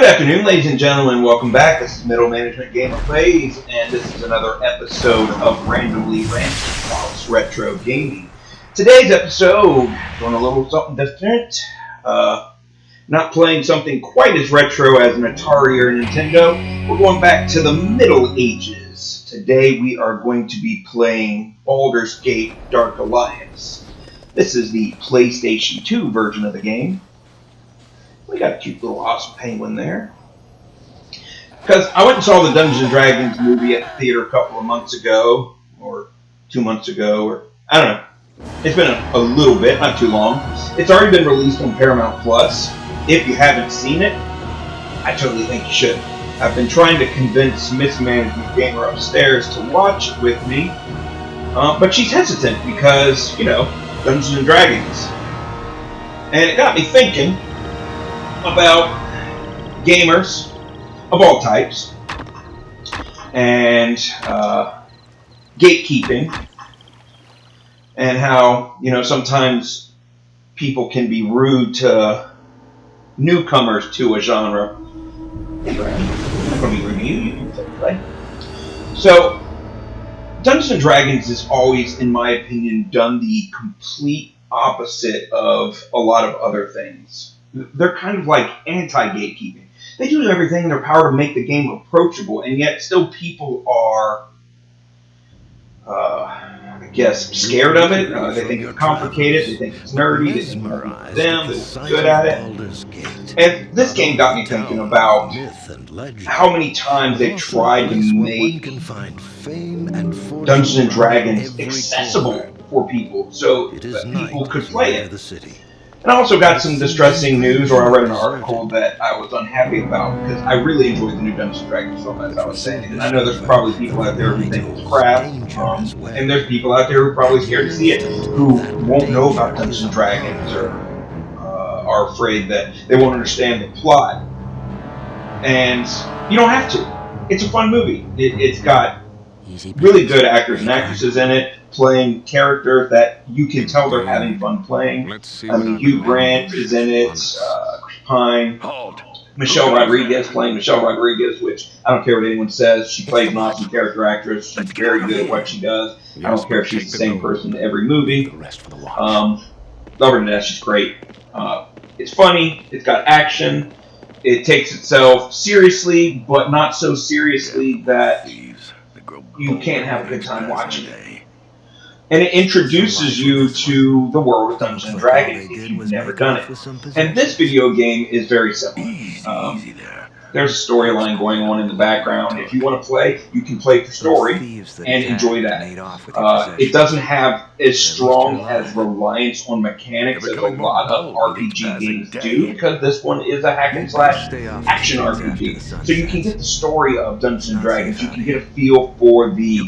Good afternoon, ladies and gentlemen. Welcome back. This is Middle Management Gamer Plays, and this is another episode of Randomly Random Whilst Retro Gaming. Today's episode, doing a little something different. Not playing something quite as retro as an Atari or Nintendo. We're going back to the Middle Ages. Today we are going to be playing Baldur's Gate Dark Alliance. This is the PlayStation 2 version of the game. We got a cute little awesome penguin there. Because I went and saw the Dungeons & Dragons movie at the theater a couple of months ago, or 2 months ago, or I don't know. It's been a little bit, not too long. It's already been released on Paramount Plus. If you haven't seen it, I totally think you should. I've been trying to convince Mismanagement Gamer upstairs to watch it with me, but she's hesitant because, you know, Dungeons & Dragons. And it got me thinking about gamers of all types and gatekeeping and how, you know, sometimes people can be rude to newcomers to a genre. Hey, Brad, I'm not going to be rude to you. You can play. So, Dungeons & Dragons has always, in my opinion, done the complete opposite of a lot of other things. They're kind of like anti-gatekeeping. They do everything in their power to make the game approachable, and yet still people are, I guess, scared of it. They think it's complicated, they think it's nerdy, they think it's them, they're good at it. And this game got me thinking about how many times they've tried to make Dungeons & Dragons accessible for people so that people could play it. And I also got some distressing news, or I read an article that I was unhappy about because I really enjoyed the new Dungeons & Dragons film, as I was saying. And I know there's probably people out there who think it's crap, and there's people out there who are probably scared to see it, who won't know about Dungeons & Dragons or are afraid that they won't understand the plot. And you don't have to. It's a fun movie. It's got really good actors and actresses in it, playing characters that you can tell they're having fun playing. I mean, Hugh Grant is in it, Chris Pine, Michelle Rodriguez playing Michelle Rodriguez, which I don't care what anyone says. She plays an awesome character actress. She's very good at what she does. I don't care if she's the same person in every movie. Love her to death. She's great. It's funny. It's got action. It takes itself seriously, but not so seriously that you can't have a good time watching it. And it introduces you to the world of Dungeons & Dragons if you've never done it. And this video game is very similar. There's a storyline going on in the background. If you want to play, you can play the story and enjoy that. It doesn't have as strong as reliance on mechanics as a lot of RPG games do, because this one is a hack and slash action RPG. So you can get the story of Dungeons & Dragons. You can get a feel for the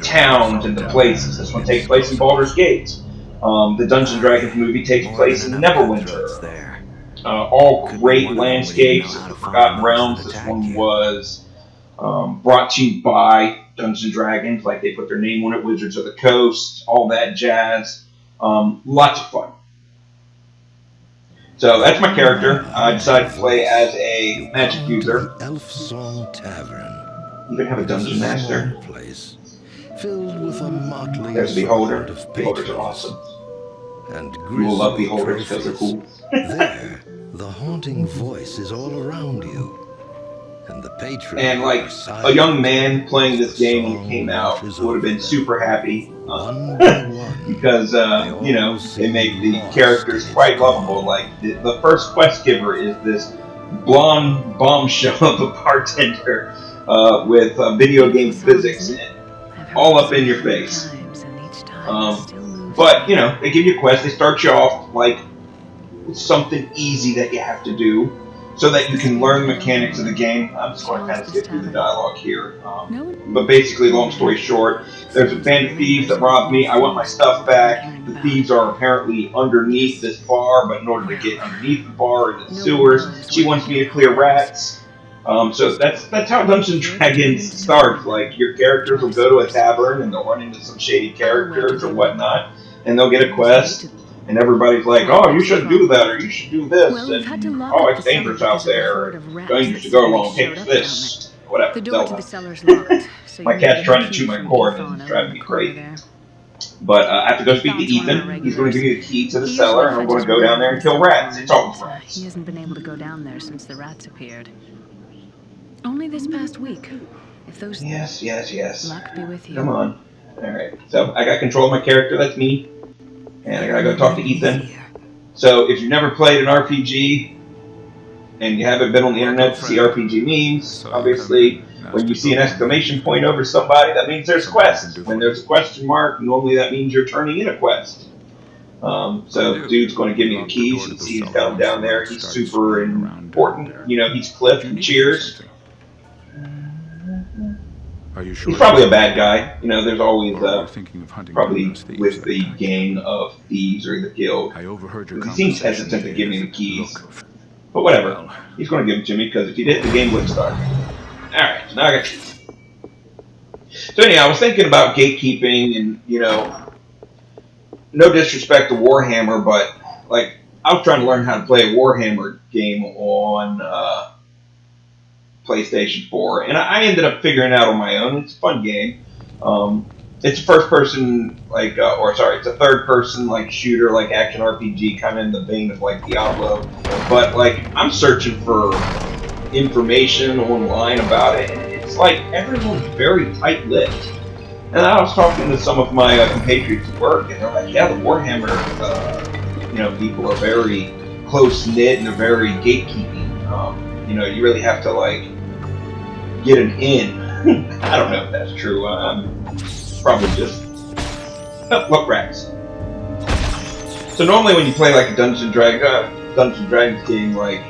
towns and the places. This one takes place in Baldur's Gate. The Dungeons & Dragons movie takes place in Neverwinter. All great landscapes of the Forgotten Realms. This one was brought to you by Dungeons & Dragons, like they put their name on it, Wizards of the Coast, all that jazz. Lots of fun. So that's my character. I decided to play as a magic user. You can have a dungeon master. There's Beholder. Beholders are awesome. You will love Beholders because they're cool. There, the haunting voice is all around you. And the patron, and like a young man playing this game when it came out would have been super happy because you know, they make the characters quite lovable. Like the first quest giver is this blonde bombshell of a bartender with video game physics all up in your face. But you know, they give you a quest. They start you off like with something easy that you have to do, so that you can learn the mechanics of the game. I'm just going to kind of skip through the dialogue here. But basically, long story short, there's a band of thieves that robbed me. I want my stuff back. The thieves are apparently underneath this bar, but in order to get underneath the bar in the sewers, she wants me to clear rats. So that's how Dungeons & Dragons starts. Like, your characters will go to a tavern and they'll run into some shady characters or whatnot, and they'll get a quest. and everybody's like, oh, you shouldn't do that, or you should do this, and oh, it's dangerous out there, or you should go along, take this, whatever. The door to the cellar's locked, so my cat's trying to chew my cord, and it's driving me crazy. But I have to go speak to Ethan. He's going to give me the key to the cellar, and I'm going to go down there and kill rats. It's always rats. He hasn't been able to go down there since the rats appeared. Only this past week. If those Yes. luck be with you. Come on. All right. So I got control of my character. That's me, and I gotta go talk to Ethan. So if you've never played an RPG and you haven't been on the internet to see RPG memes, obviously, when you see an exclamation point over somebody, that means there's a quest. When there's a question mark, normally that means you're turning in a quest. So dude's going to give me the keys. You can see he's got him down there. He's super important. You know, he's Cliff from Cheers. Are you sure? He's probably a bad guy. You know, there's always probably with the gang of thieves or the guild. I overheard your He seems hesitant to give me the keys. But whatever. He's going to give them to me because if he didn't, the game wouldn't start. Alright, so now I got you. So anyhow, I was thinking about gatekeeping and, you know, no disrespect to Warhammer, but, like, I was trying to learn how to play a Warhammer game on PlayStation 4, and I ended up figuring it out on my own. It's a fun game. It's a first-person, like, it's a third-person, like, shooter, like, action RPG, kind of in the vein of, like, Diablo. But, like, I'm searching for information online about it, and it's like everyone's very tight-lipped. And I was talking to some of my compatriots at work, and they're like, yeah, the Warhammer, people are very close-knit and they're very gatekeeping. You know, you really have to, like, get an in. I don't know if that's true. I'm probably just... Oh, look, rats. So normally when you play, like, a Dungeons & Dragons game, like,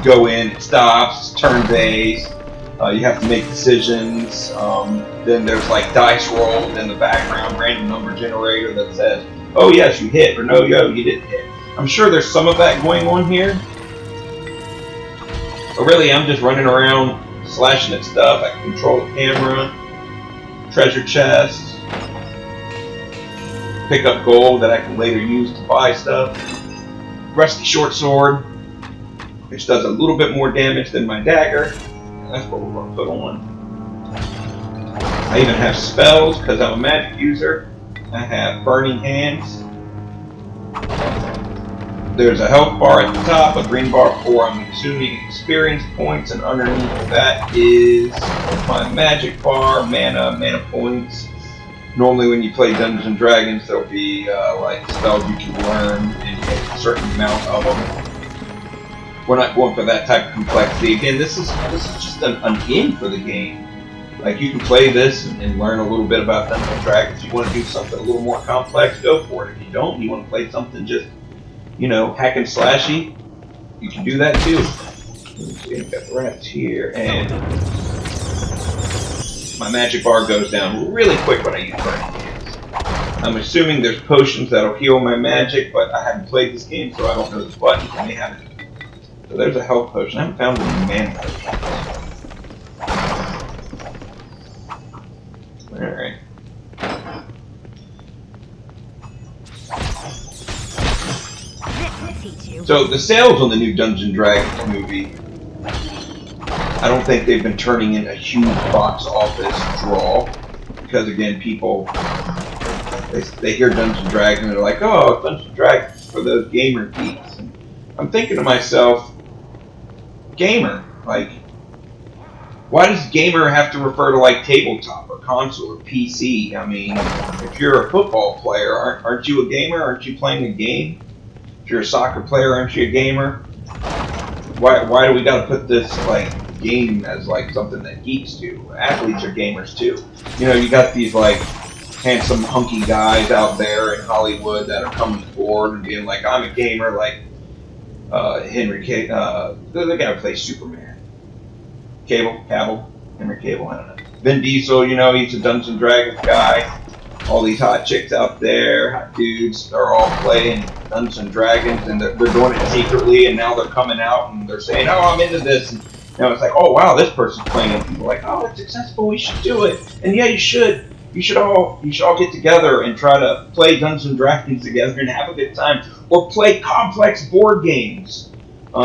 go in, it stops, it's turn-based, you have to make decisions, then there's like dice rolls in the background, random number generator that says, oh yes, you hit, or no, you didn't hit. I'm sure there's some of that going on here, but really I'm just running around slashing at stuff. I can control the camera, treasure chests, pick up gold that I can later use to buy stuff, rusty short sword, which does a little bit more damage than my dagger. That's what we're going to put on. I even have spells because I'm a magic user. I have burning hands. There's a health bar at the top, a green bar for, I'm assuming, experience points, and underneath that is my magic bar, mana points. Normally when you play Dungeons & Dragons, there'll be like spells you can learn and get a certain amount of them. We're not going for that type of complexity. Again, this is just an in for the game. Like, you can play this and learn a little bit about Dungeons & Dragons. If you want to do something a little more complex, go for it. If you don't, you want to play something just, you know, hack and slashy, you can do that too. Let's see, I've got the rats here, and my magic bar goes down really quick when I use burning hands. I'm assuming there's potions that'll heal my magic, but I haven't played this game, so I don't know the buttons. I may have it. So there's a health potion. I haven't found any mana potions. Alright. So the sales on the new Dungeons & Dragons movie, I don't think they've been turning in a huge box office draw. Because again, people, they hear Dungeons & Dragons and they're like, oh, Dungeons & Dragons for those gamer geeks. And I'm thinking to myself, gamer, like, why does gamer have to refer to like tabletop or console or PC? I mean, if you're a football player, aren't you a gamer? Aren't you playing a game? If you're a soccer player, aren't you a gamer? Why do we gotta put this like game as like something that geeks do? Athletes are gamers too. You know, you got these like handsome hunky guys out there in Hollywood that are coming forward and being like, I'm a gamer, like Henry Cavill, the guy who plays Superman. Henry Cavill, I don't know. Vin Diesel, you know, he's a Dungeons & Dragons guy. All these hot chicks out there, hot dudes, they're all playing Dungeons & Dragons, and they're doing it secretly, and now they're coming out and they're saying, oh, I'm into this. And you know, it's like, oh, wow, this person's playing it. And people are like, oh, it's successful, we should do it. And yeah, you should. you should all get together and try to play Dungeons and Dragons together and have a good time, or play complex board games. I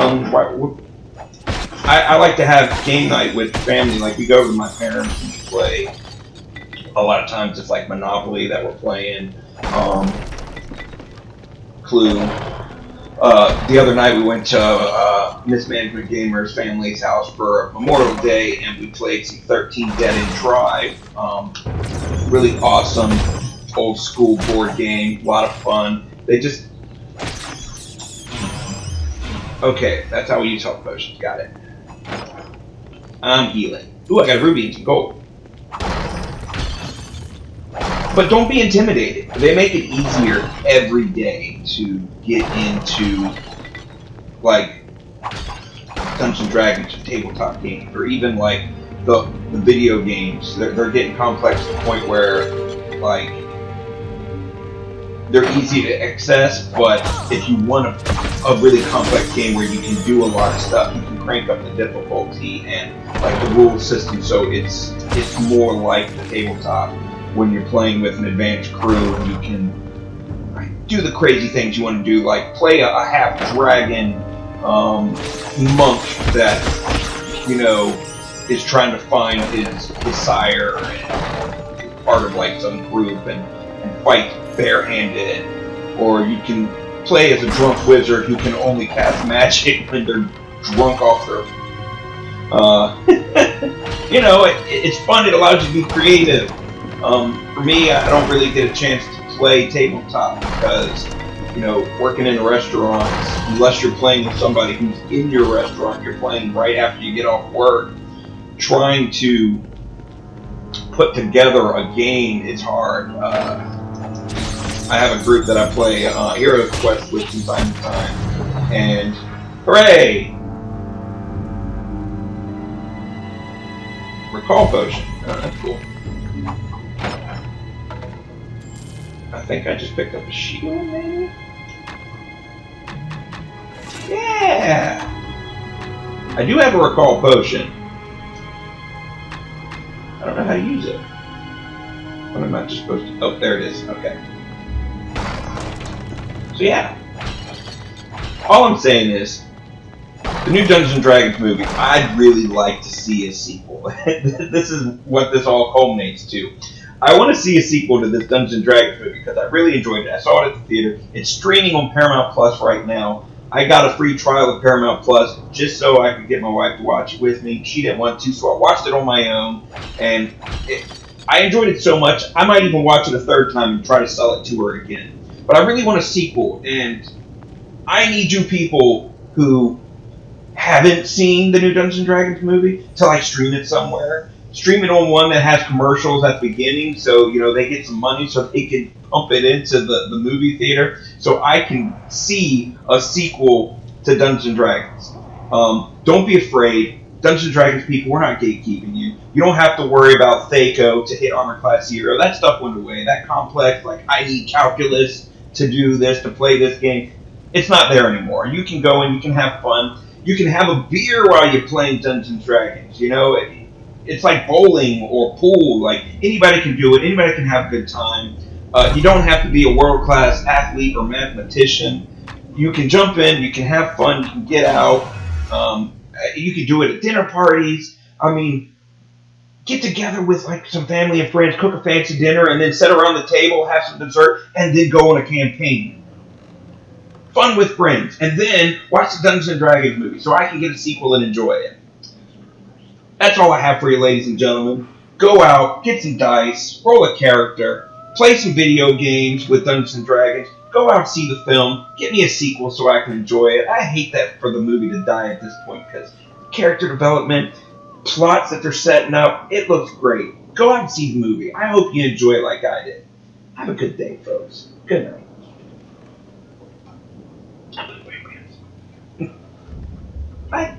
like to have game night with family. Like we go over to my parents and we play. A lot of times it's like Monopoly that we're playing, Clue. The other night we went to Mismanagement Gamers family's house for Memorial Day, and we played some 13 Dead End Drive. Really awesome old school board game, a lot of fun. They just okay. That's how we use health potions. Got it. I'm healing. Ooh, I got a ruby and some gold. But don't be intimidated. They make it easier every day to get into, like, Dungeons and Dragons or tabletop games, or even, like, the video games. They're getting complex to the point where, like, they're easy to access, but if you want a really complex game where you can do a lot of stuff, you can crank up the difficulty and, like, the rule system so it's more like the tabletop. When you're playing with an advanced crew, and you can do the crazy things you want to do, like play a half-dragon monk that, you know, is trying to find his sire and is part of like some group and fight barehanded. Or you can play as a drunk wizard who can only cast magic when they're drunk off their... you know, it's fun, it allows you to be creative. For me, I don't really get a chance to play tabletop because, you know, working in restaurants, unless you're playing with somebody who's in your restaurant, you're playing right after you get off work, trying to put together a game is hard. I have a group that I play Heroes Quest with from time to time, and hooray! Recall potion. Oh, that's cool. I think I just picked up a shield, maybe? Yeah! I do have a recall potion. I don't know how to use it. What am I just supposed to... Oh, there it is. Okay. So yeah. All I'm saying is, the new Dungeons and Dragons movie, I'd really like to see a sequel. This is what this all culminates to. I want to see a sequel to this Dungeons and Dragons movie because I really enjoyed it. I saw it at the theater. It's streaming on Paramount Plus right now. I got a free trial of Paramount Plus just so I could get my wife to watch it with me. She didn't want to, so I watched it on my own. And I enjoyed it so much, I might even watch it a third time and try to sell it to her again. But I really want a sequel, and I need you people who haven't seen the new Dungeons and Dragons movie to like stream it somewhere. Stream it on one that has commercials at the beginning, so you know they get some money, so they can pump it into the movie theater, so I can see a sequel to Dungeons and Dragons. Don't be afraid, Dungeons and Dragons people. We're not gatekeeping you. You don't have to worry about Thaco to hit Armor Class 0. That stuff went away. That complex, like I need calculus to do this, to play this game. It's not there anymore. You can go and you can have fun. You can have a beer while you're playing Dungeons and Dragons. You know. It's like bowling or pool. Like anybody can do it. Anybody can have a good time. You don't have to be a world-class athlete or mathematician. You can jump in. You can have fun. You can get out. You can do it at dinner parties. I mean, get together with like some family and friends, cook a fancy dinner, and then sit around the table, have some dessert, and then go on a campaign. Fun with friends, and then watch the Dungeons and Dragons movie so I can get a sequel and enjoy it. That's all I have for you, ladies and gentlemen. Go out, get some dice, roll a character, play some video games with Dungeons and Dragons, go out and see the film, get me a sequel so I can enjoy it. I hate that for the movie to die at this point because character development, plots that they're setting up, it looks great. Go out and see the movie. I hope you enjoy it like I did. Have a good day, folks. Good night. Bye.